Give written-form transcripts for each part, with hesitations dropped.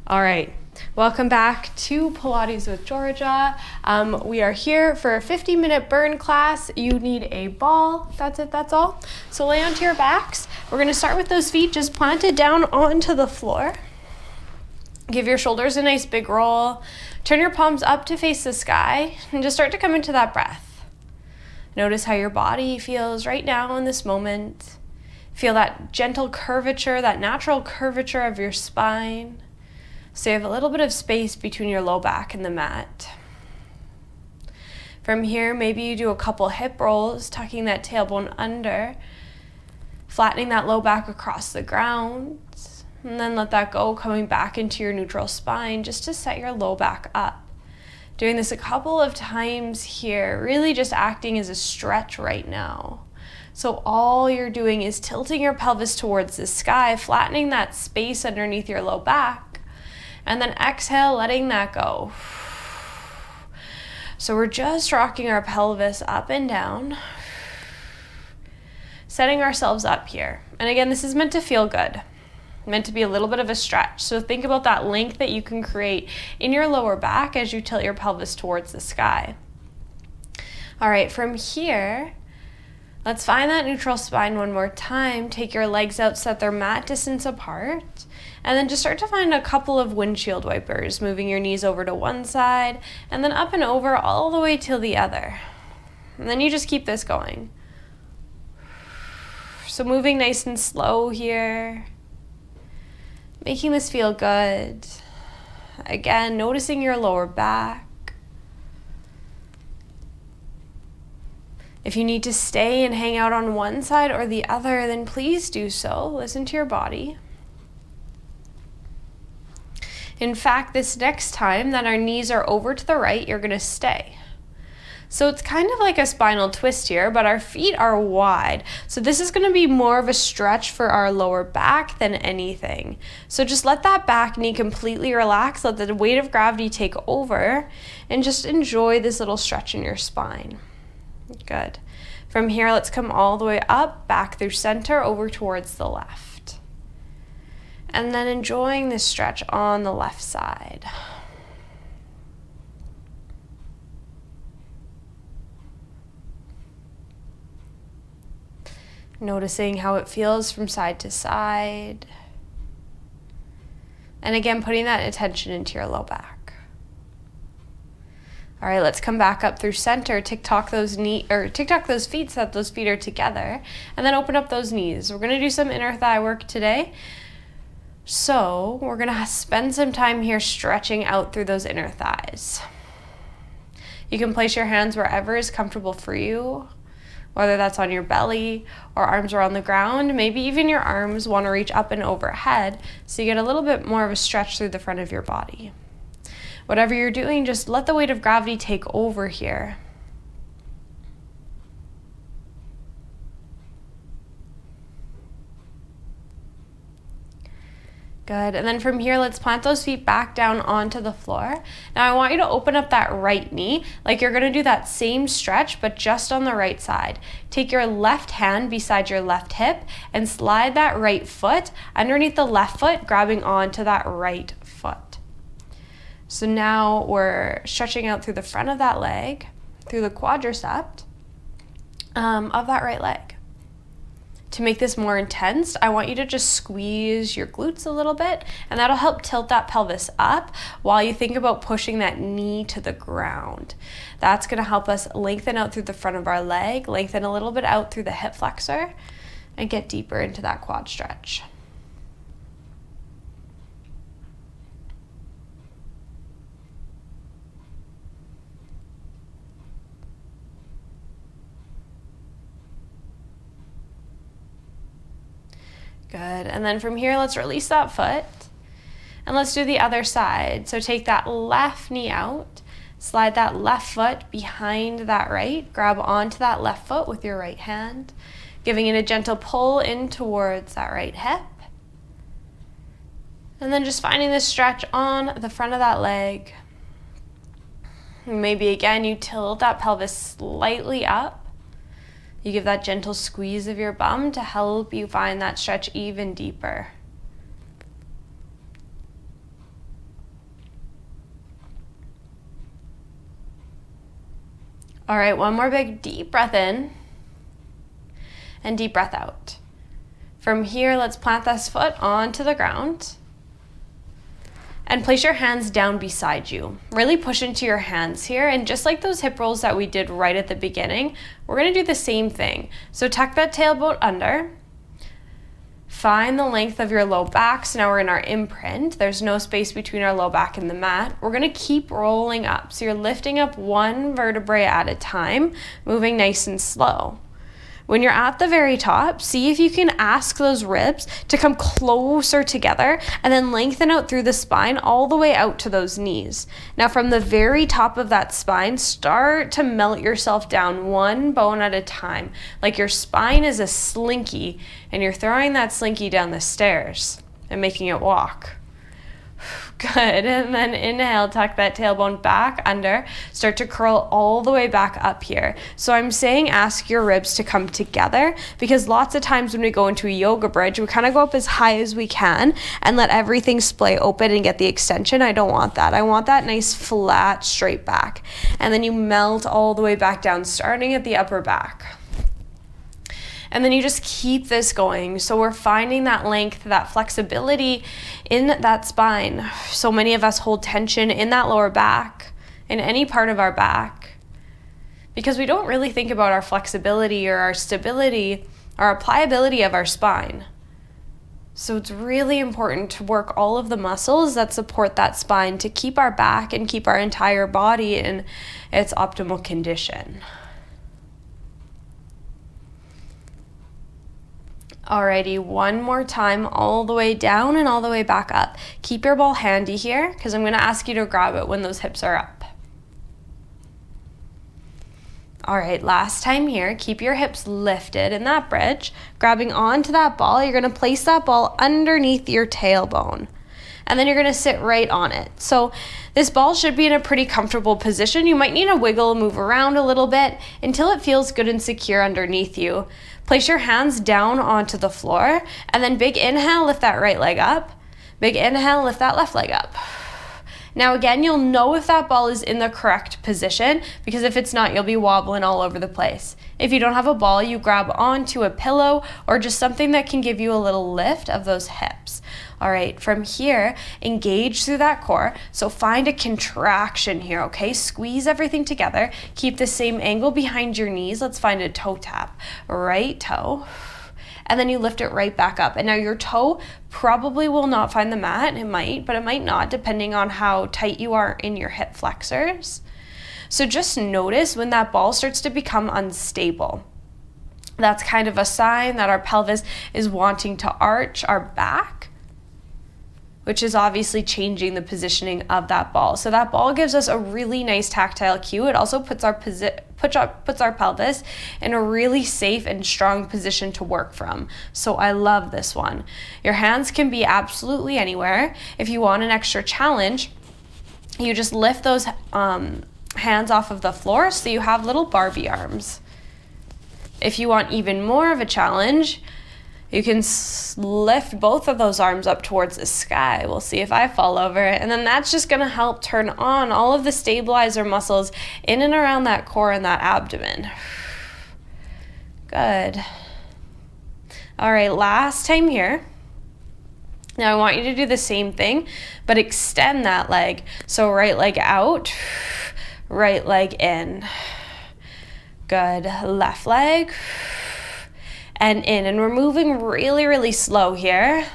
All right, welcome back to Pilates with Georgia. We are here for a 50-minute burn class. You need a ball, that's it, that's all. So lay onto your backs. We're gonna start with those feet just planted down onto the floor. Give your shoulders a nice big roll. Turn your palms up to face the sky and just start to come into that breath. Notice how your body feels right now in this moment. Feel that gentle curvature, that natural curvature of your spine. So you have a little bit of space between your low back and the mat. From here, maybe you do a couple hip rolls, tucking that tailbone under, flattening that low back across the ground, and then let that go, coming back into your neutral spine just to set your low back up. Doing this a couple of times here, really just acting as a stretch right now. So all you're doing is tilting your pelvis towards the sky, flattening that space underneath your low back, and then exhale, letting that go. So we're just rocking our pelvis up and down, setting ourselves up here. And again, this is meant to feel good, meant to be a little bit of a stretch. So think about that length that you can create in your lower back as you tilt your pelvis towards the sky. All right, from here, let's find that neutral spine one more time. Take your legs out, set their mat distance apart. And then just start to find a couple of windshield wipers, moving your knees over to one side and then up and over all the way to the other. And then you just keep this going. So moving nice and slow here, making this feel good. Again, noticing your lower back. If you need to stay and hang out on one side or the other, then please do so. Listen to your body. In fact, this next time that our knees are over to the right, you're gonna stay. So it's kind of like a spinal twist here, but our feet are wide. So this is gonna be more of a stretch for our lower back than anything. So just let that back knee completely relax, let the weight of gravity take over, and just enjoy this little stretch in your spine. Good. From here, let's come all the way up, back through center, over towards the left. And then enjoying this stretch on the left side. Noticing how it feels from side to side. And again, putting that attention into your low back. All right, let's come back up through center, tick-tock those feet so that those feet are together, and then open up those knees. We're gonna do some inner thigh work today. So we're gonna spend some time here stretching out through those inner thighs. You can place your hands wherever is comfortable for you, whether that's on your belly or arms are on the ground. Maybe even your arms wanna reach up and overhead so you get a little bit more of a stretch through the front of your body. Whatever you're doing, just let the weight of gravity take over here. Good, and then from here, let's plant those feet back down onto the floor. Now I want you to open up that right knee, like you're gonna do that same stretch, but just on the right side. Take your left hand beside your left hip and slide that right foot underneath the left foot, grabbing onto that right foot. So now we're stretching out through the front of that leg, through the quadricep of that right leg. To make this more intense, I want you to just squeeze your glutes a little bit, and that'll help tilt that pelvis up while you think about pushing that knee to the ground. That's gonna help us lengthen out through the front of our leg, lengthen a little bit out through the hip flexor, and get deeper into that quad stretch. Good, and then from here, let's release that foot, and let's do the other side. So take that left knee out, slide that left foot behind that right, grab onto that left foot with your right hand, giving it a gentle pull in towards that right hip, and then just finding this stretch on the front of that leg. Maybe again, you tilt that pelvis slightly up. You give that gentle squeeze of your bum to help you find that stretch even deeper. All right, one more big deep breath in and deep breath out. From here, let's plant this foot onto the ground and place your hands down beside you. Really push into your hands here, and just like those hip rolls that we did right at the beginning, we're gonna do the same thing. So tuck that tailbone under. Find the length of your low back. So now we're in our imprint. There's no space between our low back and the mat. We're gonna keep rolling up. So you're lifting up one vertebrae at a time, moving nice and slow. When you're at the very top, see if you can ask those ribs to come closer together and then lengthen out through the spine all the way out to those knees. Now from the very top of that spine, start to melt yourself down one bone at a time, like your spine is a slinky and you're throwing that slinky down the stairs and making it walk. Good, and then inhale, tuck that tailbone back under, start to curl all the way back up here. So I'm saying ask your ribs to come together, because lots of times when we go into a yoga bridge, we kind of go up as high as we can and let everything splay open and get the extension. I don't want that. I want that nice flat straight back. And then you melt all the way back down, starting at the upper back. And then you just keep this going. So we're finding that length, that flexibility in that spine. So many of us hold tension in that lower back, in any part of our back, because we don't really think about our flexibility or our stability or our pliability of our spine. So it's really important to work all of the muscles that support that spine to keep our back and keep our entire body in its optimal condition. Alrighty, one more time, all the way down and all the way back up. Keep your ball handy here, because I'm gonna ask you to grab it when those hips are up. All right, last time here, keep your hips lifted in that bridge, grabbing onto that ball. You're gonna place that ball underneath your tailbone, and then you're gonna sit right on it. So this ball should be in a pretty comfortable position. You might need to wiggle, move around a little bit until it feels good and secure underneath you. Place your hands down onto the floor, and then big inhale, lift that right leg up. Big inhale, lift that left leg up. Now again, you'll know if that ball is in the correct position, because if it's not, you'll be wobbling all over the place. If you don't have a ball, you grab onto a pillow or just something that can give you a little lift of those hips. All right, from here, engage through that core. So find a contraction here, okay? Squeeze everything together. Keep the same angle behind your knees. Let's find a toe tap. Right toe. And then you lift it right back up. And now your toe probably will not find the mat. It might, but it might not, depending on how tight you are in your hip flexors. So just notice when that ball starts to become unstable. That's kind of a sign that our pelvis is wanting to arch our back, which is obviously changing the positioning of that ball. So that ball gives us a really nice tactile cue. It also puts our pelvis in a really safe and strong position to work from. So I love this one. Your hands can be absolutely anywhere. If you want an extra challenge, you just lift those hands off of the floor so you have little Barbie arms. If you want even more of a challenge, you can lift both of those arms up towards the sky. We'll see if I fall over it. And then that's just gonna help turn on all of the stabilizer muscles in and around that core and that abdomen. Good. All right, last time here. Now I want you to do the same thing, but extend that leg. So right leg out, right leg in. Good, left leg. And in, and we're moving really, really slow here.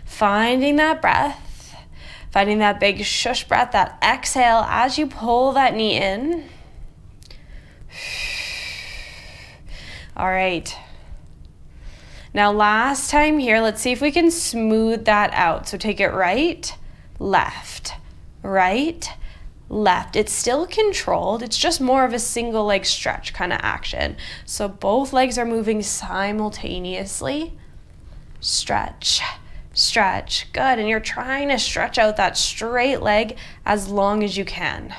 Finding that breath, finding that big shush breath, that exhale as you pull that knee in. All right. Now last time here, let's see if we can smooth that out. So take it right, left, left. It's still controlled. It's just more of a single leg stretch kind of action. So both legs are moving simultaneously. Stretch, stretch. Good. And you're trying to stretch out that straight leg as long as you can.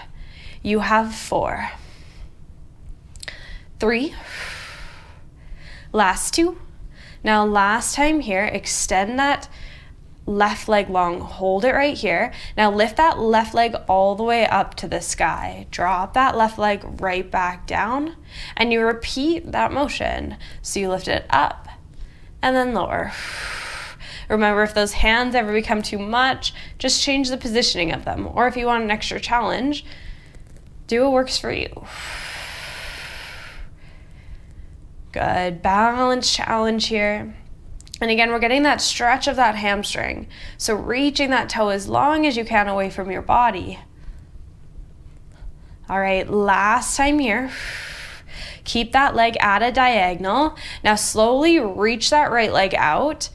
You have 4, 3, last 2. Now last time here, extend that left leg long, hold it right here. Now lift that left leg all the way up to the sky. Drop that left leg right back down, and you repeat that motion. So you lift it up and then lower. Remember, if those hands ever become too much, just change the positioning of them. Or if you want an extra challenge, do what works for you. Good, balance challenge here. And again, we're getting that stretch of that hamstring. So reaching that toe as long as you can away from your body. All right, last time here. Keep that leg at a diagonal. Now slowly reach that right leg out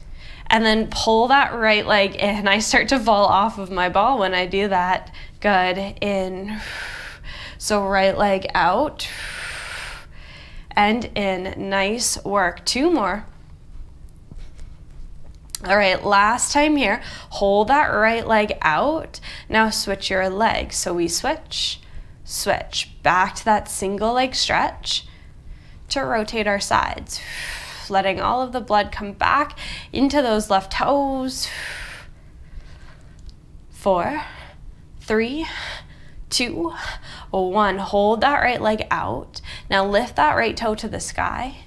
and then pull that right leg in. I start to fall off of my ball when I do that. Good, in. So right leg out and in. Nice work. 2 more. All right, last time here, hold that right leg out. Now switch your legs. So we switch, back to that single leg stretch to rotate our sides. Letting all of the blood come back into those left toes. 4, 3, 2, 1. Hold that right leg out. Now lift that right toe to the sky.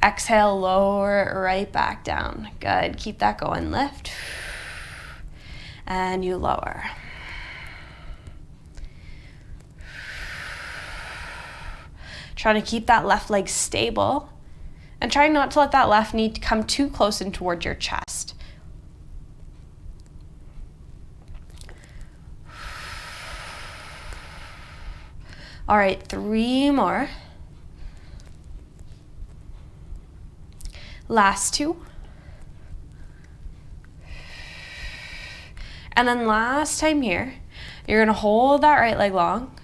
Exhale, lower it right back down. Good, keep that going. Lift, and you lower. Trying to keep that left leg stable, and try not to let that left knee come too close in towards your chest. All right, 3 more. Last 2. And then last time here, you're gonna hold that right leg long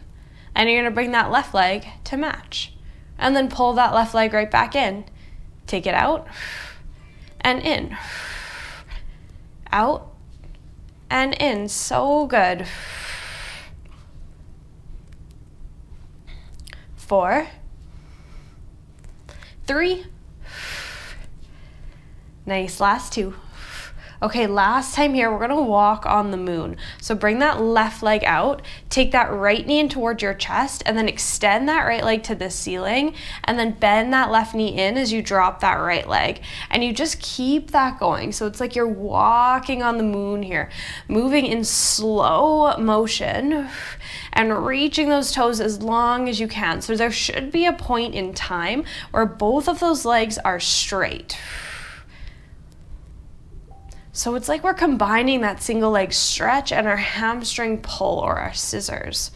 and you're gonna bring that left leg to match. And then pull that left leg right back in. Take it out and in. Out and in. So good. 4, 3, nice, last 2. Okay, last time here, we're gonna walk on the moon. So bring that left leg out, take that right knee in towards your chest, and then extend that right leg to the ceiling, and then bend that left knee in as you drop that right leg. And you just keep that going. So it's like you're walking on the moon here, moving in slow motion and reaching those toes as long as you can. So there should be a point in time where both of those legs are straight. So it's like we're combining that single leg stretch and our hamstring pull or our scissors.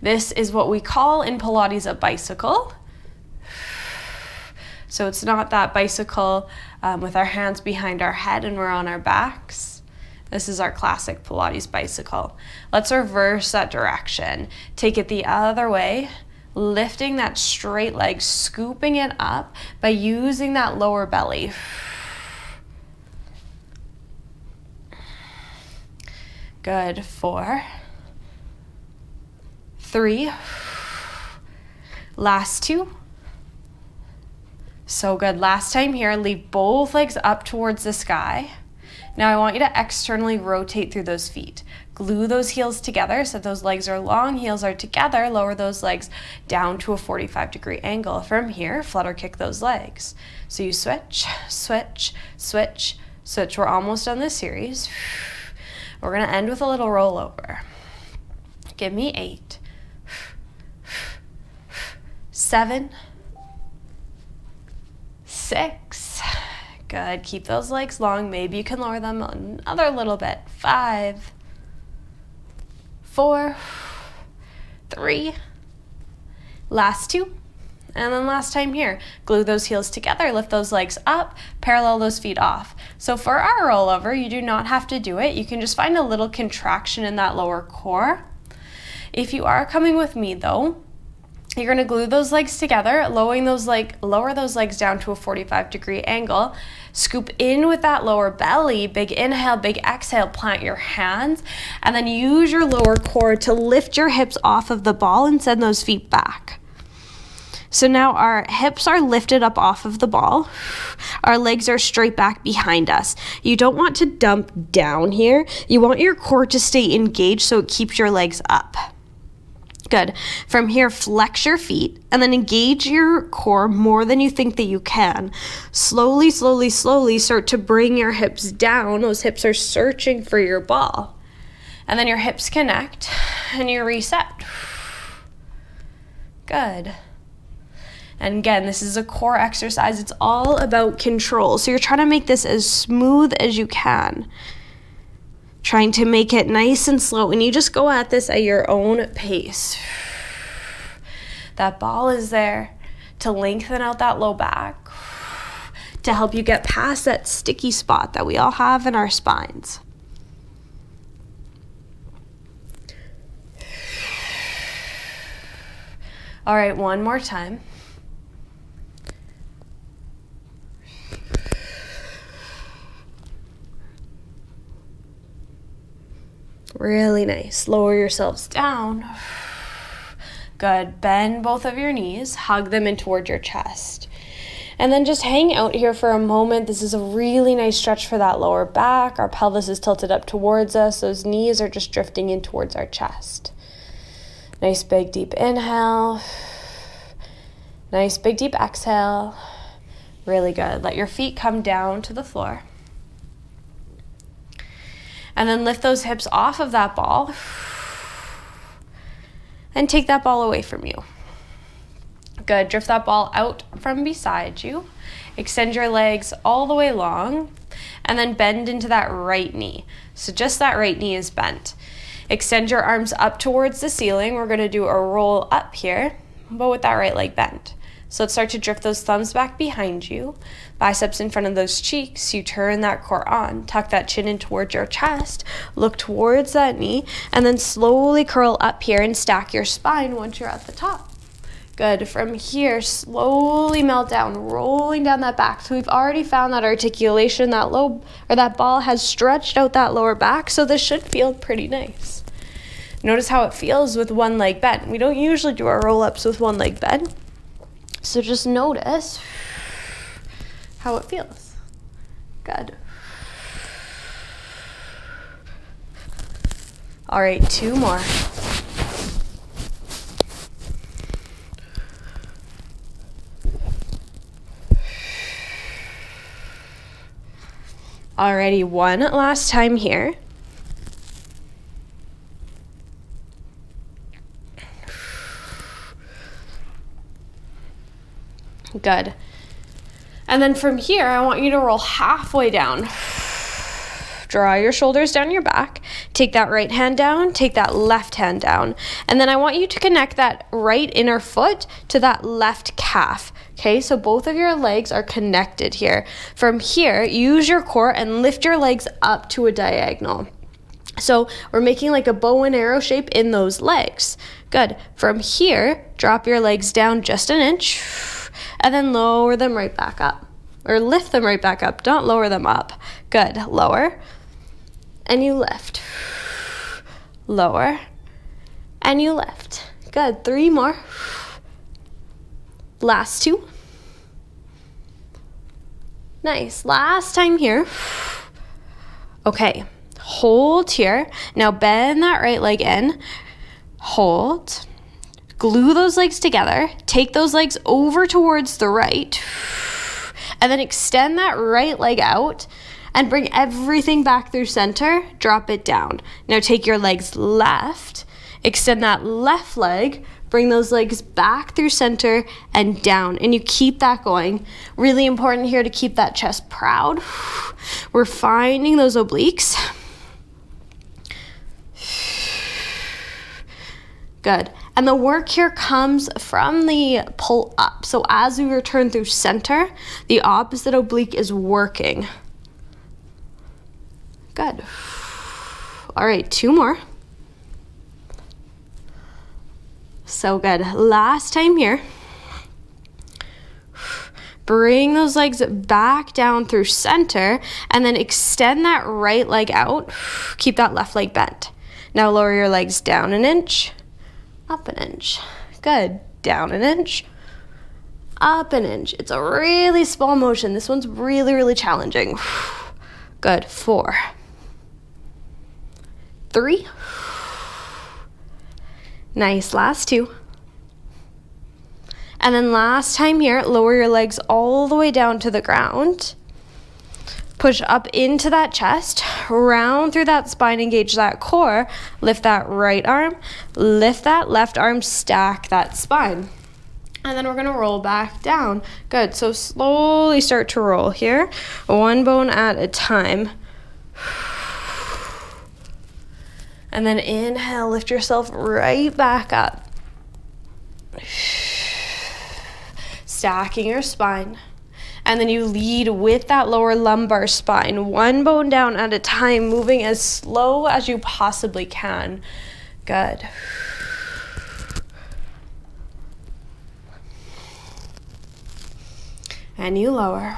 This is what we call in Pilates a bicycle. So it's not that bicycle with our hands behind our head and we're on our backs. This is our classic Pilates bicycle. Let's reverse that direction. Take it the other way. Lifting that straight leg, scooping it up by using that lower belly. Good, 4, 3, last 2. So good, last time here, leave both legs up towards the sky. Now I want you to externally rotate through those feet. Glue those heels together so those legs are long, heels are together. Lower those legs down to a 45-degree angle. From here, flutter kick those legs. So you switch, switch, switch, switch. We're almost done this series. We're gonna end with a little rollover. Give me 8, 7, 6. Good, keep those legs long. Maybe you can lower them another little bit. 5, 4, 3, last 2, and then last time here. Glue those heels together, lift those legs up, parallel those feet off. So for our rollover, you do not have to do it. You can just find a little contraction in that lower core. If you are coming with me though, you're gonna glue those legs together, lower those legs down to a 45-degree angle, scoop in with that lower belly, big inhale, big exhale, plant your hands, and then use your lower core to lift your hips off of the ball and send those feet back. So now our hips are lifted up off of the ball. Our legs are straight back behind us. You don't want to dump down here. You want your core to stay engaged so it keeps your legs up. Good. From here, flex your feet and then engage your core more than you think that you can. Slowly, slowly, slowly start to bring your hips down. Those hips are searching for your ball. And then your hips connect and you reset. Good. And again, this is a core exercise. It's all about control. So you're trying to make this as smooth as you can. Trying to make it nice and slow. And you just go at this at your own pace. That ball is there to lengthen out that low back, to help you get past that sticky spot that we all have in our spines. All right, one more time. Really nice. Lower yourselves down. Good. Bend both of your knees. Hug them in towards your chest. And then just hang out here for a moment. This is a really nice stretch for that lower back. Our pelvis is tilted up towards us. Those knees are just drifting in towards our chest. Nice big deep inhale. Nice big deep exhale. Really good. Let your feet come down to the floor. And then lift those hips off of that ball and take that ball away from you. Good. Drift that ball out from beside you. Extend your legs all the way long and then bend into that right knee. So just that right knee is bent. Extend your arms up towards the ceiling. We're going to do a roll up here, but with that right leg bent. So let's start to drift those thumbs back behind you, biceps in front of those cheeks. You turn that core on, tuck that chin in towards your chest, look towards that knee, and then slowly curl up here and stack your spine once you're at the top. Good. From here, slowly melt down, rolling down that back. So we've already found that articulation, that that ball has stretched out that lower back, so this should feel pretty nice. Notice how it feels with one leg bent. We don't usually do our roll-ups with one leg bent. So just notice how it feels. Good. All right, 2 more. Alrighty, one last time here. Good. And then from here, I want you to roll halfway down. Draw your shoulders down your back. Take that right hand down, take that left hand down. And then I want you to connect that right inner foot to that left calf. Okay, so both of your legs are connected here. From here, use your core and lift your legs up to a diagonal. So we're making like a bow and arrow shape in those legs. Good. From here, drop your legs down just an inch. And then lower them right back up. Or lift them right back up. Don't lower them up. Good. Lower. And you lift. Lower. And you lift. Good. 3 more. Last 2. Nice. Last time here. Okay. Hold here. Now bend that right leg in. Hold. Glue those legs together, take those legs over towards the right, and then extend that right leg out and bring everything back through center, drop it down. Now take your legs left, extend that left leg, bring those legs back through center and down, and you keep that going. Really important here to keep that chest proud. We're finding those obliques. Good. And the work here comes from the pull up. So as we return through center, the opposite oblique is working. Good. All right, 2 more. So good. Last time here. Bring those legs back down through center and then extend that right leg out. Keep that left leg bent. Now lower your legs down an inch. Up an inch. Good. Down an inch. up an inch. It's a really small motion. This one's really, really challenging. Good. 4, 3. Nice. Last 2. And then last time here, lower your legs all the way down to the ground. Push up into that chest, round through that spine, engage that core, lift that right arm, lift that left arm, stack that spine. And then we're gonna roll back down. Good, so slowly start to roll here, one bone at a time. And then inhale, lift yourself right back up. Stacking your spine. And then you lead with that lower lumbar spine, one bone down at a time, moving as slow as you possibly can. Good. And you lower.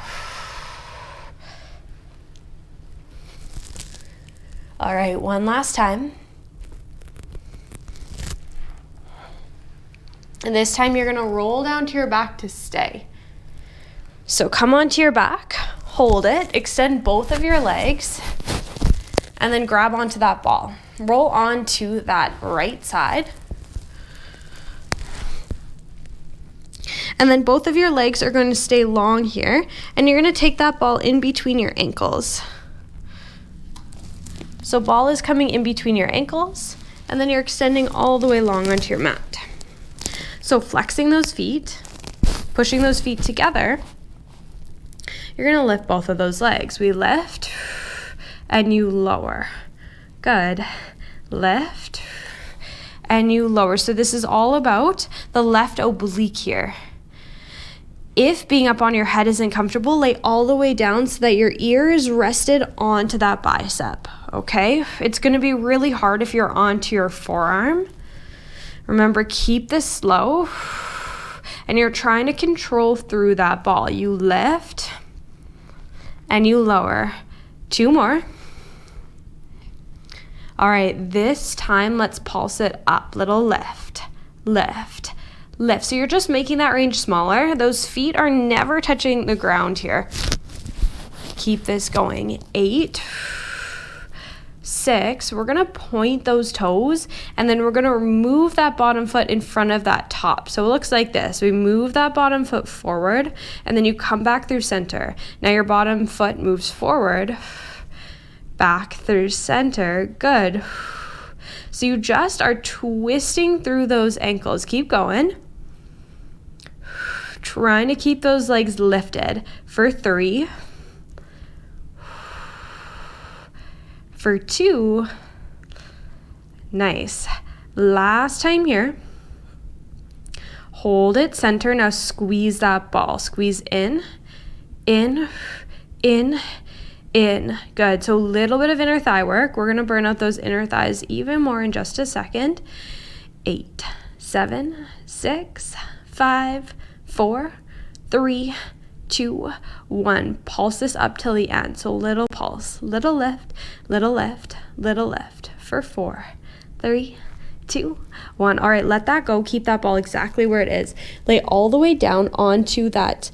All right, one last time. And this time you're gonna roll down to your back to stay. So come onto your back, hold it, extend both of your legs, and then grab onto that ball. Roll onto that right side. And then both of your legs are going to stay long here, and you're going to take that ball in between your ankles. So ball is coming in between your ankles, and then you're extending all the way long onto your mat. So flexing those feet, pushing those feet together, you're gonna lift both of those legs. We lift, and you lower. Good. Lift, and you lower. So this is all about the left oblique here. If being up on your head isn't comfortable, lay all the way down so that your ear is rested onto that bicep, okay? It's gonna be really hard if you're onto your forearm. Remember, keep this slow, and you're trying to control through that ball. You lift, and you lower. 2 more. All right, this time let's pulse it up. Little lift, lift, lift. So you're just making that range smaller. Those feet are never touching the ground here. Keep this going. 8, 6, we're gonna point those toes, and then we're gonna move that bottom foot in front of that top. So it looks like this. We move that bottom foot forward, and then you come back through center. Now your bottom foot moves forward, back through center. Good. So you just are twisting through those ankles. Keep going. Trying to keep those legs lifted for 3, for 2, nice. Last time here, hold it center. Now squeeze that ball. Squeeze in, in, in, in. Good. So a little bit of inner thigh work. We're gonna burn out those inner thighs even more in just a second. 8, 7, 6, 5, 4, 3, 2, 1. Pulse this up till the end. So little pulse, little lift, little lift, little lift for 4, 3, 2, 1. All right, let that go. Keep that ball exactly where it is. Lay all the way down onto that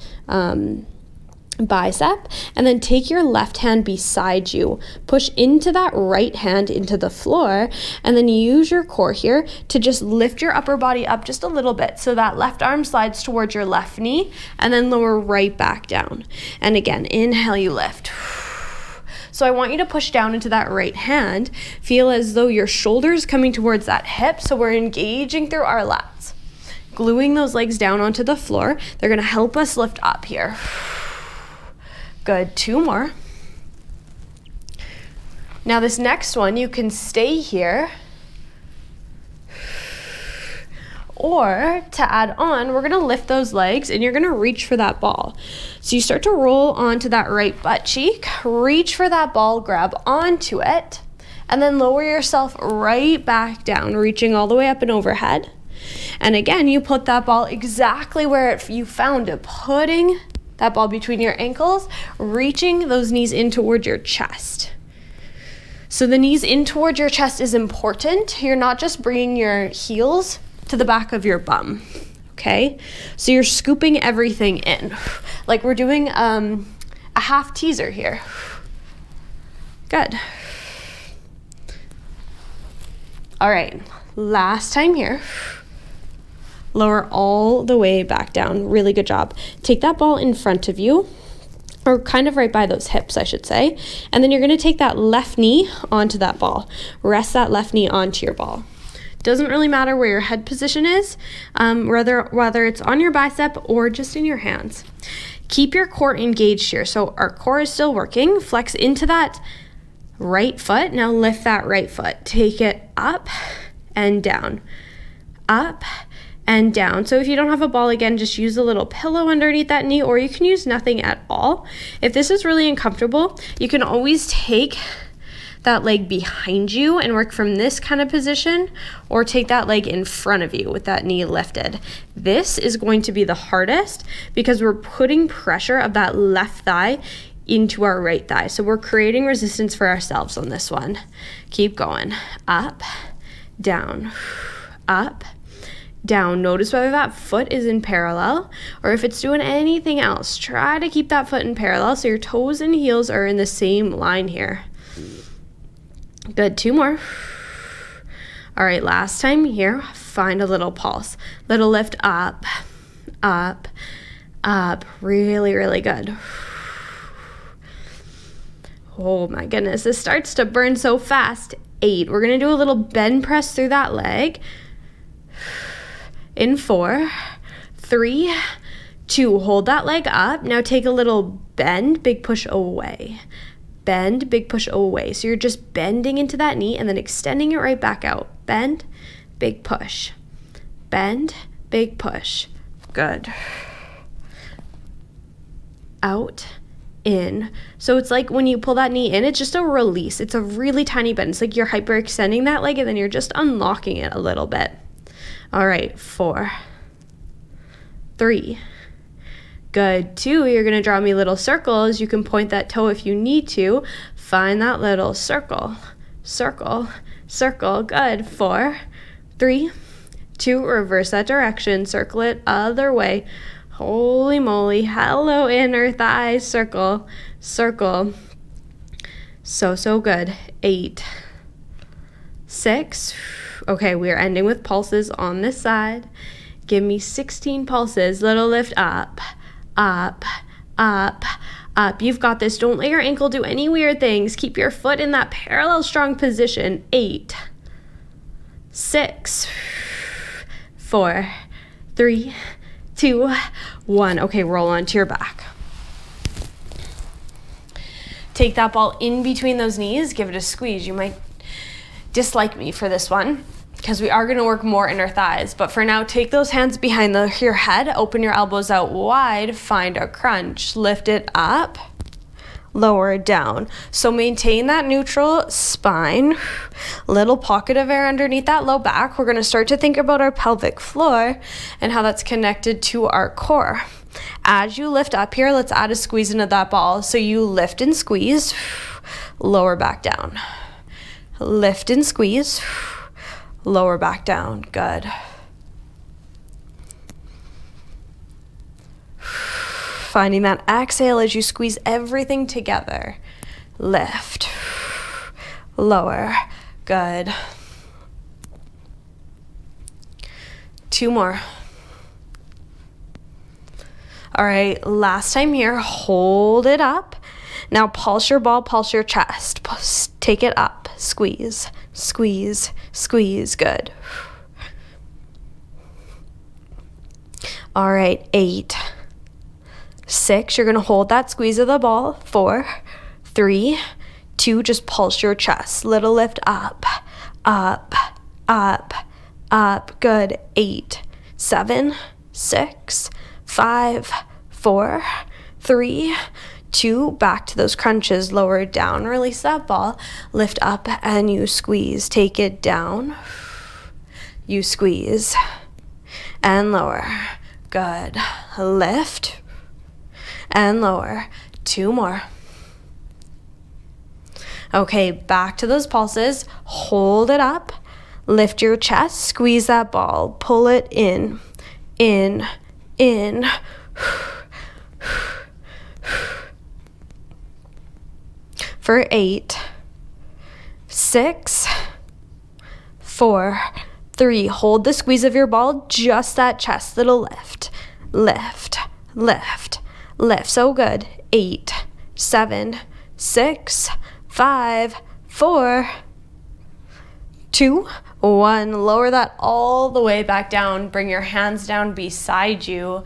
bicep, and then take your left hand beside you. Push into that right hand into the floor, and then use your core here to just lift your upper body up just a little bit so that left arm slides towards your left knee, and then lower right back down. And again, inhale, you lift. So I want you to push down into that right hand. Feel as though your shoulder's coming towards that hip, so we're engaging through our lats. Gluing those legs down onto the floor. They're gonna help us lift up here. Good. 2 more. Now this next one, you can stay here, or to add on, we're gonna lift those legs and you're gonna reach for that ball. So you start to roll onto that right butt cheek, reach for that ball, grab onto it, and then lower yourself right back down, reaching all the way up and overhead. And again, you put that ball exactly where you found it, putting that ball between your ankles, reaching those knees in towards your chest. So the knees in towards your chest is important. You're not just bringing your heels to the back of your bum, okay? So you're scooping everything in. Like we're doing a half teaser here. Good. All right, last time here. Lower all the way back down. Really good job. Take that ball in front of you, or kind of right by those hips, I should say. And then you're gonna take that left knee onto that ball. Rest that left knee onto your ball. Doesn't really matter where your head position is, whether it's on your bicep or just in your hands. Keep your core engaged here. So our core is still working. Flex into that right foot. Now lift that right foot. Take it up and down. Up and down. So if you don't have a ball, again, just use a little pillow underneath that knee, or you can use nothing at all. If this is really uncomfortable, you can always take that leg behind you and work from this kind of position, or take that leg in front of you with that knee lifted. This is going to be the hardest because we're putting pressure of that left thigh into our right thigh. So we're creating resistance for ourselves on this one. Keep going. Up, down, up, down. Notice whether that foot is in parallel or if it's doing anything else. Try to keep that foot in parallel so your toes and heels are in the same line here. Good, 2 more. All right, last time here, find a little pulse. Little lift up, up, up. Really, really good. Oh my goodness, this starts to burn so fast. 8. We're gonna do a little bend press through that leg. In 4, 3, 2, hold that leg up. Now take a little bend, big push away. Bend, big push away. So you're just bending into that knee and then extending it right back out. Bend, big push. Bend, big push. Good. Out, in. So it's like when you pull that knee in, it's just a release. It's a really tiny bend. It's like you're hyperextending that leg and then you're just unlocking it a little bit. All right, 4, 3, good, 2, you're gonna draw me little circles. You can point that toe if you need to. Find that little circle, circle, circle, good, 4, 3, 2, reverse that direction, circle it other way. Holy moly, hello inner thigh, circle, circle. So good, 8, 6, okay, we are ending with pulses on this side. Give me 16 pulses. Little lift up, up, up, up. You've got this. Don't let your ankle do any weird things. Keep your foot in that parallel strong position. 8, 6, 4, 3, 2, 1. Okay, roll onto your back. Take that ball in between those knees. Give it a squeeze. You might dislike me for this one because we are going to work more inner thighs, but for now, take those hands behind your head, open your elbows out wide, find a crunch, lift it up, lower it down. So maintain that neutral spine, little pocket of air underneath that low back. We're going to start to think about our pelvic floor and how that's connected to our core. As you lift up here, let's add a squeeze into that ball. So you lift and squeeze, lower back down. Lift and squeeze, lower back down. Good. Finding that exhale as you squeeze everything together. Lift, lower. Good. 2 more. All right, last time here, hold it up. Now pulse your ball, pulse your chest. Take it up, squeeze, squeeze, squeeze. Good. All right, 8, 6, you're gonna hold that squeeze of the ball. 4, 3, 2, just pulse your chest. Little lift up, up, up, up. Good. 8, 7, 6, 5, 4, 3, 2, back to those crunches, lower it down, release that ball, lift up and you squeeze, take it down, you squeeze and lower. Good. Lift and lower. 2 more. Okay, back to those pulses, hold it up, lift your chest, squeeze that ball, pull it in, in, in. For 8, 6, 4, 3. Hold the squeeze of your ball, just that chest, little lift, lift, lift, lift. So good. 8, 7, 6, 5, 4, 2, 1. Lower that all the way back down. Bring your hands down beside you.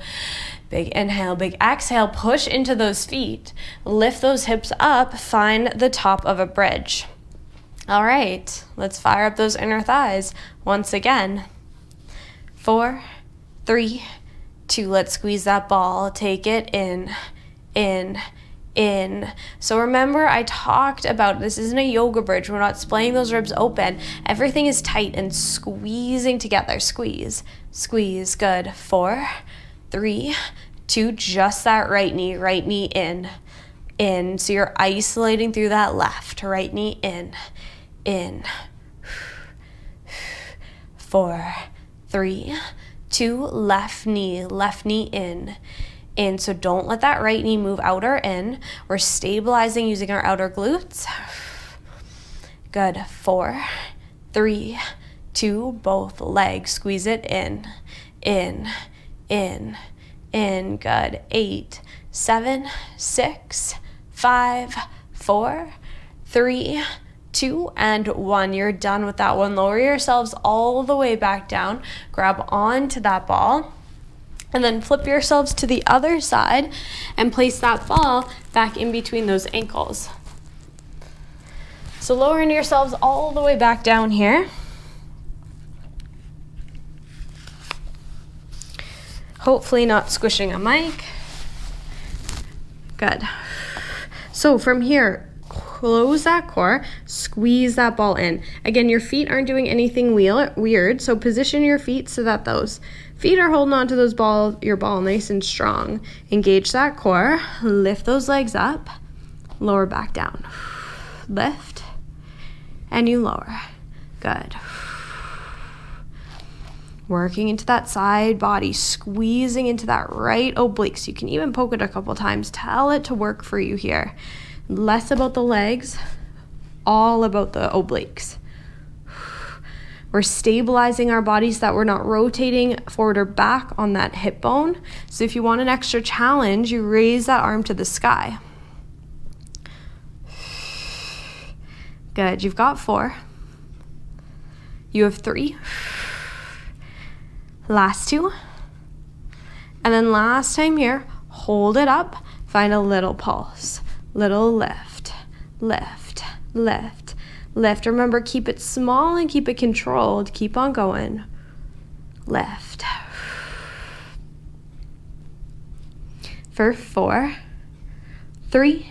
Big inhale, big exhale, push into those feet. Lift those hips up, find the top of a bridge. All right, let's fire up those inner thighs once again. 4, 3, 2, let's squeeze that ball. Take it in, in, in. So remember, I talked about this isn't a yoga bridge. We're not splaying those ribs open. Everything is tight and squeezing together. Squeeze, squeeze. Good. 4, 3, 2, just that right knee in, in. So you're isolating through that left, right knee in. 4, 3, 2, left knee in. So don't let that right knee move out or in. We're stabilizing using our outer glutes. Good. 4, 3, 2, both legs. Squeeze it in. Good. 8, 7, 6, 5, 4, 3, 2, and 1. You're done with that one. Lower yourselves all the way back down. Grab onto that ball. And then flip yourselves to the other side and place that ball back in between those ankles. So lowering yourselves all the way back down here. Hopefully not squishing a mic. Good. So from here, close that core, squeeze that ball in. Again, your feet aren't doing anything weird, so position your feet so that those feet are holding on to your ball nice and strong. Engage that core, lift those legs up, lower back down. Lift, and you lower. Good. Working into that side body, squeezing into that right oblique. So you can even poke it a couple times. Tell it to work for you here. Less about the legs, all about the obliques. We're stabilizing our bodies so that we're not rotating forward or back on that hip bone. So if you want an extra challenge, you raise that arm to the sky. Good. You've got 4. You have 3. Last 2. And then last time here, hold it up, find a little pulse. Little lift, lift, lift, lift. Remember, keep it small and keep it controlled. Keep on going. Lift. For 4, 3.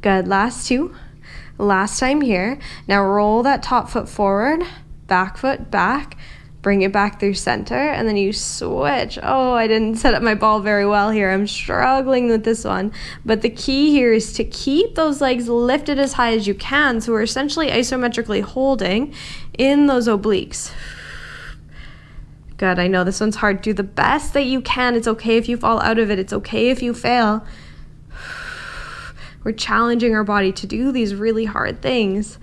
Good. Last 2. Last time here. Now roll that top foot forward, back foot back. Bring it back through center, and then you switch. Oh, I didn't set up my ball very well here. I'm struggling with this one. But the key here is to keep those legs lifted as high as you can. So we're essentially isometrically holding in those obliques. Good. I know this one's hard. Do the best that you can. It's okay if you fall out of it. It's okay if you fail. We're challenging our body to do these really hard things.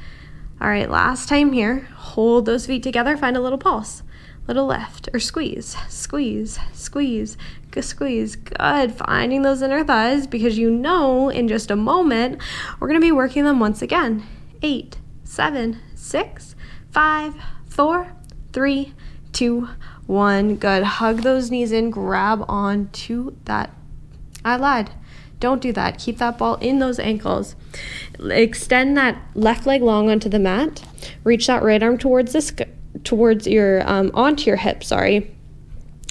All right, last time here. Hold those feet together. Find a little pulse. Little lift or squeeze, squeeze, squeeze, squeeze. Good. Finding those inner thighs, because you know in just a moment we're going to be working them once again. 8, 7, 6, 5, 4, 3, 2, 1. Good. Hug those knees in. Grab on to that. I lied. Don't do that. Keep that ball in those ankles. Extend that left leg long onto the mat. Reach that right arm towards your onto your hip. Sorry,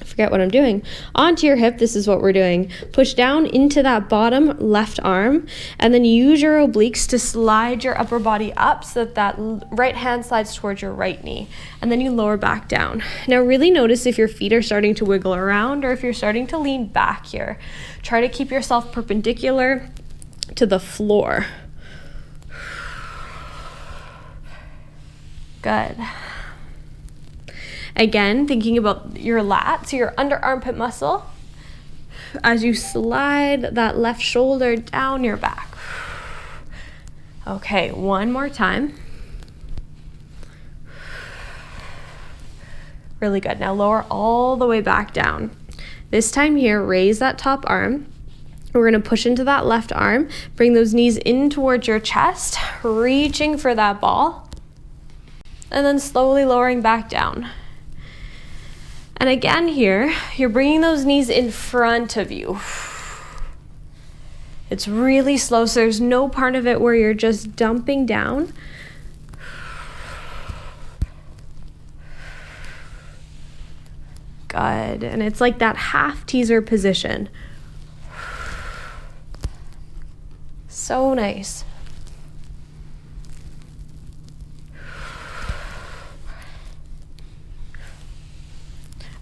I forget what I'm doing. Onto your hip. This is what we're doing. Push down into that bottom left arm, and then use your obliques to slide your upper body up so that right hand slides towards your right knee, and then you lower back down. Now really notice if your feet are starting to wiggle around or if you're starting to lean back here. Try to keep yourself perpendicular to the floor. Good. Again, thinking about your lats, your under armpit muscle, as you slide that left shoulder down your back. Okay, one more time. Really good. Now lower all the way back down. This time here, raise that top arm. We're going to push into that left arm. Bring those knees in towards your chest, reaching for that ball. And then slowly lowering back down. And again here, you're bringing those knees in front of you. It's really slow, so there's no part of it where you're just dumping down. Good, and it's like that half teaser position. So nice.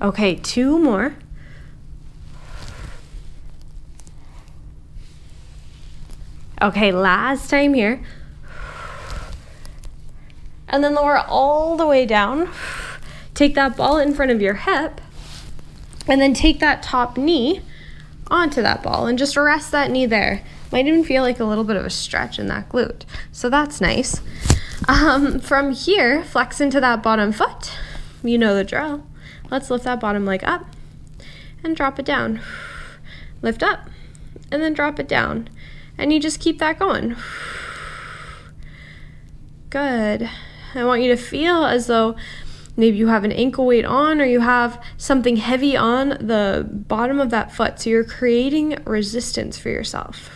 Okay, 2 more. Okay, last time here. And then lower all the way down. Take that ball in front of your hip. And then take that top knee onto that ball and just rest that knee there. Might even feel like a little bit of a stretch in that glute. So that's nice. From here, flex into that bottom foot. You know the drill. Let's lift that bottom leg up and drop it down. Lift up and then drop it down. And you just keep that going. Good. I want you to feel as though maybe you have an ankle weight on or you have something heavy on the bottom of that foot. So you're creating resistance for yourself.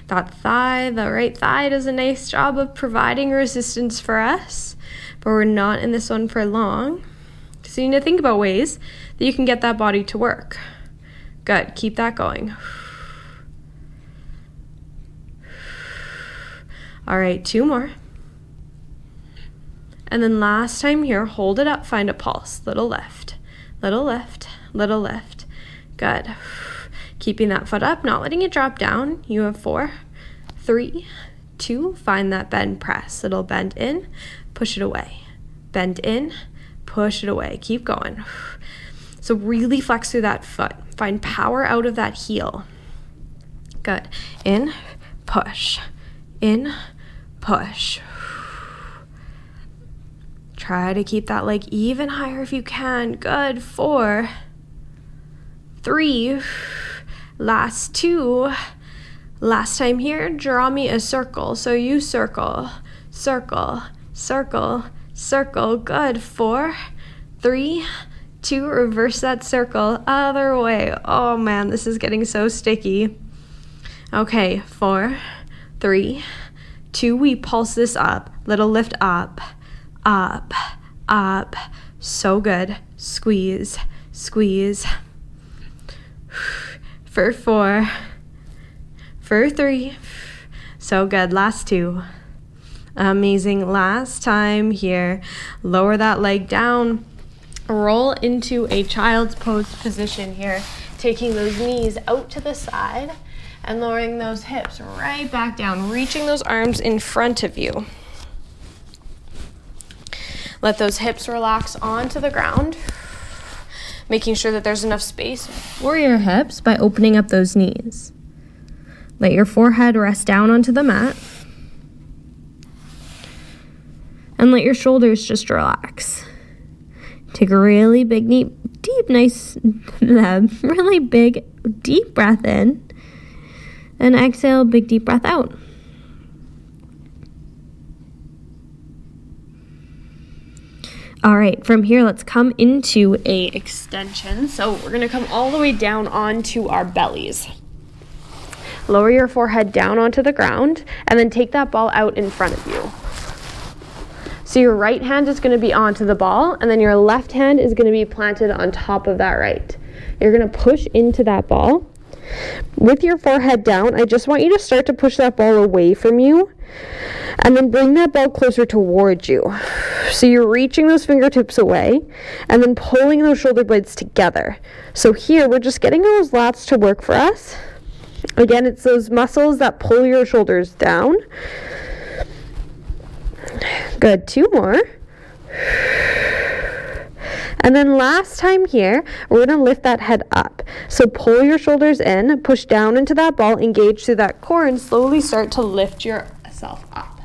That thigh, the right thigh, does a nice job of providing resistance for us, but we're not in this one for long. So you need to think about ways that you can get that body to work. Good, keep that going. All right, 2 more. And then last time here, hold it up, find a pulse. Little lift, little lift, little lift. Good. Keeping that foot up, not letting it drop down. You have 4, 3, 2, find that bend press. It'll bend in, push it away. Bend in, push it away. Keep going. So really flex through that foot. Find power out of that heel. Good. In, push. In, push. Try to keep that leg even higher if you can. Good. 4, 3, last 2. Last time here, draw me a circle. So you circle, circle, circle, circle. Good. 4, 3, 2, reverse that circle. Other way. Oh man, this is getting so sticky. Okay, 4, 3, 2, we pulse this up. Little lift up, up, up. So good. Squeeze, squeeze. For 4, for 3. So good. Last 2. Amazing. Last time here. Lower that leg down. Roll into a child's pose position here. Taking those knees out to the side and lowering those hips right back down. Reaching those arms in front of you. Let those hips relax onto the ground. Making sure that there's enough space for your hips by opening up those knees. Let your forehead rest down onto the mat. And let your shoulders just relax. Take a really big, really big, deep breath in. And exhale, big, deep breath out. All right, from here, let's come into a extension. So we're gonna come all the way down onto our bellies. Lower your forehead down onto the ground and then take that ball out in front of you. So your right hand is gonna be onto the ball and then your left hand is gonna be planted on top of that right. You're gonna push into that ball. With your forehead down, I just want you to start to push that ball away from you and then bring that ball closer towards you. So you're reaching those fingertips away and then pulling those shoulder blades together. So here, we're just getting those lats to work for us. Again, it's those muscles that pull your shoulders down. Good, 2 more. And then last time here, we're going to lift that head up. So pull your shoulders in, push down into that ball, engage through that core, and slowly start to lift yourself up.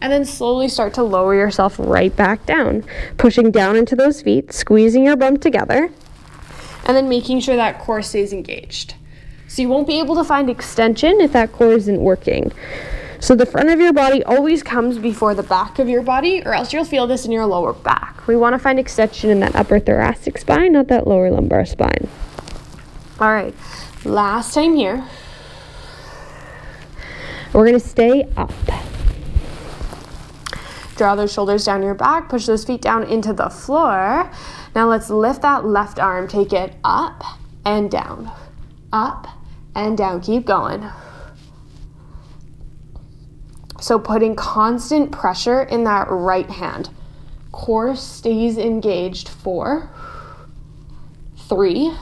And then slowly start to lower yourself right back down, pushing down into those feet, squeezing your bum together, and then making sure that core stays engaged. So you won't be able to find extension if that core isn't working. So the front of your body always comes before the back of your body, or else you'll feel this in your lower back. We want to find extension in that upper thoracic spine, not that lower lumbar spine. All right, last time here. We're going to stay up. Draw those shoulders down your back, push those feet down into the floor. Now let's lift that left arm, take it up and down, up and down. Keep going. So putting constant pressure in that right hand. Core stays engaged. 4, 3,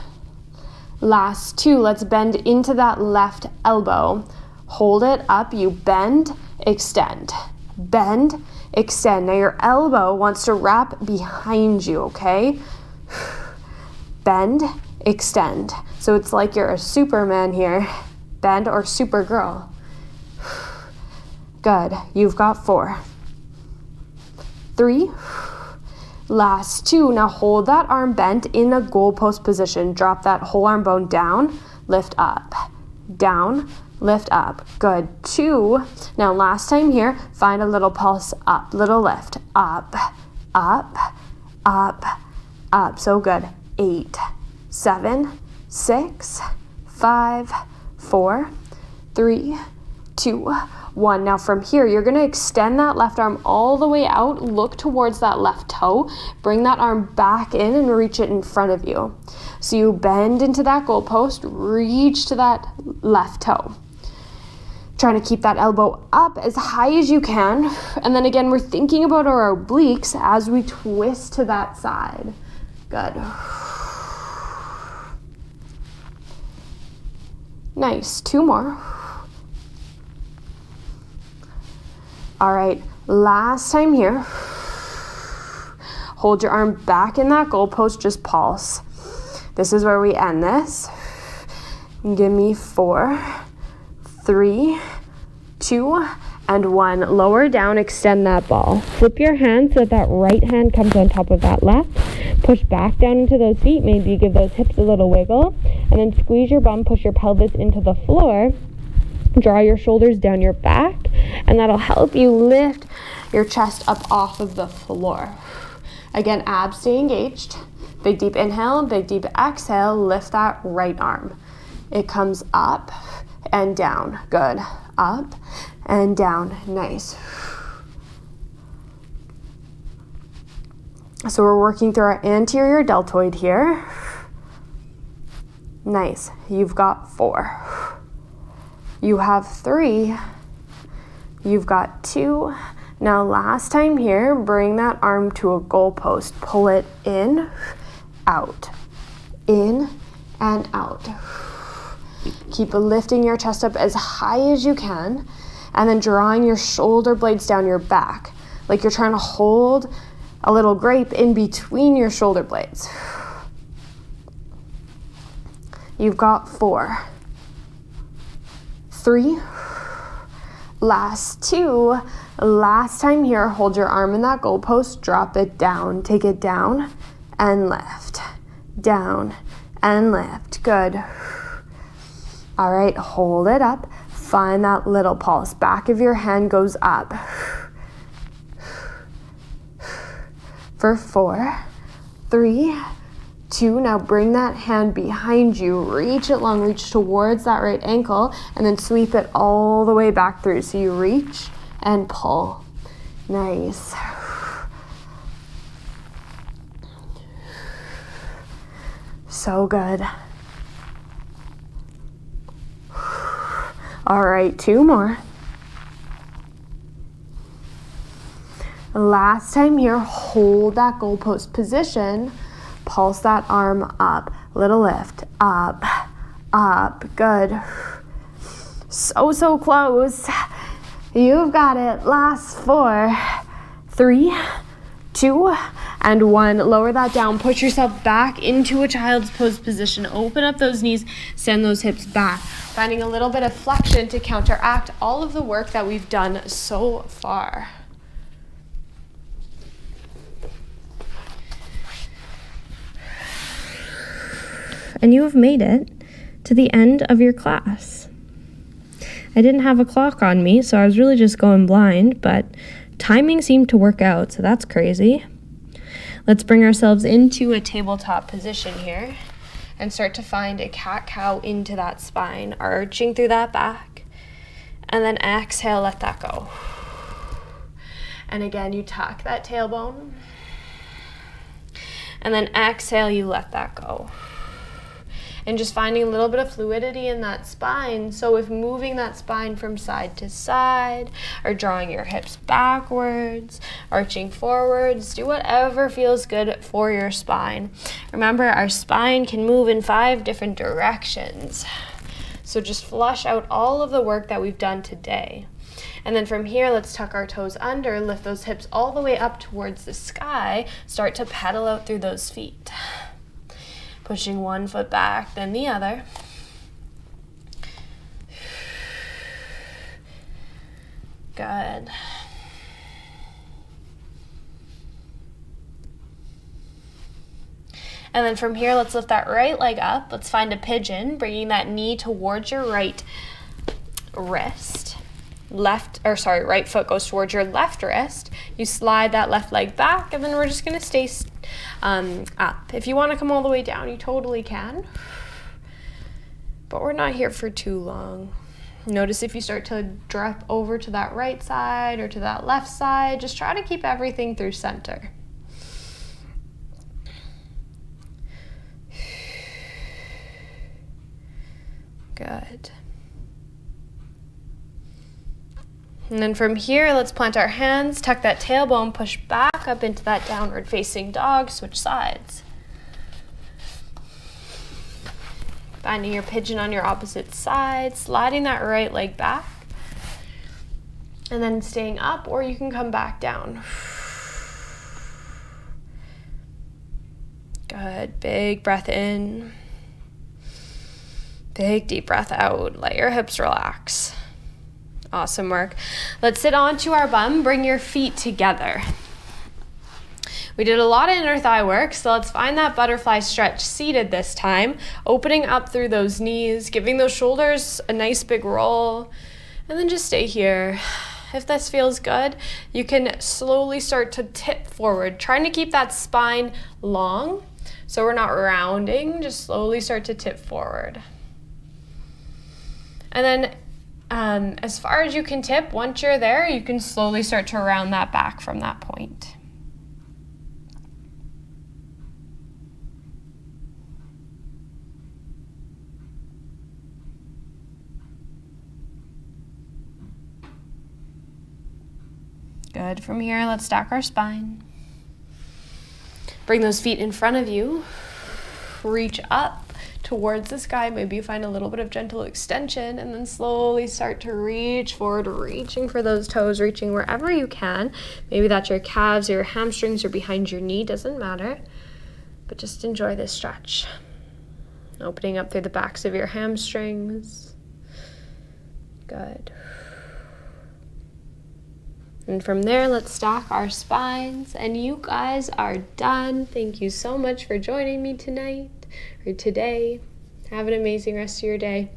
last 2. Let's bend into that left elbow. Hold it up, you bend, extend, bend, extend. Now your elbow wants to wrap behind you, okay? Bend, extend. So it's like you're a Superman here. Bend or Supergirl. Good. You've got 4, 3, last 2. Now hold that arm bent in a goalpost position. Drop that whole arm bone down, lift up, down, lift up. Good. 2. Now last time here, find a little pulse up, little lift, up, up, up, up. So good. 8, 7, 6, 5, 4, 3, 2, 1. Now from here, you're going to extend that left arm all the way out, look towards that left toe, bring that arm back in and reach it in front of you. So you bend into that goalpost, reach to that left toe. Trying to keep that elbow up as high as you can. And then again, we're thinking about our obliques as we twist to that side. Good. Nice. 2 more. All right, last time here. Hold your arm back in that goalpost, just pulse. This is where we end this. Give me 4, 3, 2, and 1. Lower down, extend that ball. Flip your hand so that right hand comes on top of that left. Push back down into those feet. Maybe you give those hips a little wiggle. And then squeeze your bum, push your pelvis into the floor. Draw your shoulders down your back, and that'll help you lift your chest up off of the floor. Again, abs stay engaged. Big deep inhale, big deep exhale, lift that right arm. It comes up and down. Good. Up and down. Nice. So we're working through our anterior deltoid here. Nice. You've got 4. You have 3, you've got 2. Now last time here, bring that arm to a goalpost. Pull it in, out, in, and out. Keep lifting your chest up as high as you can, and then drawing your shoulder blades down your back, like you're trying to hold a little grape in between your shoulder blades. You've got 4. 3, last 2, last time here, hold your arm in that goalpost, drop it down, take it down and lift, down and lift. Good. All right, hold it up, find that little pulse, back of your hand goes up. For 4, 3, 2, now bring that hand behind you, reach it long, reach towards that right ankle, and then sweep it all the way back through. So you reach and pull. Nice. So good. All right, 2 more. Last time here, hold that goalpost position. Pulse that arm up, little lift, up, up, good. So close. You've got it. Last 4, 3, 2, and 1. Lower that down. Push yourself back into a child's pose position. Open up those knees, send those hips back. Finding a little bit of flexion to counteract all of the work that we've done so far. And you have made it to the end of your class. I didn't have a clock on me, so I was really just going blind, but timing seemed to work out, so that's crazy. Let's bring ourselves into a tabletop position here and start to find a cat-cow into that spine, arching through that back. And then exhale, let that go. And again, you tuck that tailbone. And then exhale, you let that go. And just finding a little bit of fluidity in that spine. So if moving that spine from side to side, or drawing your hips backwards, arching forwards, do whatever feels good for your spine. Remember, our spine can move in 5 different directions. So just flush out all of the work that we've done today. And then from here, let's tuck our toes under, lift those hips all the way up towards the sky, start to pedal out through those feet. Pushing one foot back, then the other. Good. And then from here, let's lift that right leg up. Let's find a pigeon, bringing that knee towards your right wrist. Right foot goes towards your left wrist. You slide that left leg back, and then we're just gonna stay up. If you wanna come all the way down, you totally can. But we're not here for too long. Notice if you start to drop over to that right side or to that left side, just try to keep everything through center. Good. And then from here, let's plant our hands, tuck that tailbone, push back up into that downward facing dog, switch sides. Finding your pigeon on your opposite side, sliding that right leg back, and then staying up, or you can come back down. Good, big breath in. Big deep breath out, let your hips relax. Awesome work. Let's sit onto our bum, bring your feet together. We did a lot of inner thigh work, so let's find that butterfly stretch seated this time, opening up through those knees, giving those shoulders a nice big roll, and then just stay here. If this feels good, you can slowly start to tip forward, trying to keep that spine long, so we're not rounding, just slowly start to tip forward. And then as far as you can tip, once you're there, you can slowly start to round that back from that point. Good. From here, let's stack our spine. Bring those feet in front of you. Reach up towards the sky. Maybe you find a little bit of gentle extension, and then slowly start to reach forward, reaching for those toes, reaching wherever you can. Maybe that's your calves or your hamstrings or behind your knee, doesn't matter. But just enjoy this stretch. Opening up through the backs of your hamstrings. Good. And from there, let's stack our spines. And you guys are done. Thank you so much for joining me tonight or today. Have an amazing rest of your day.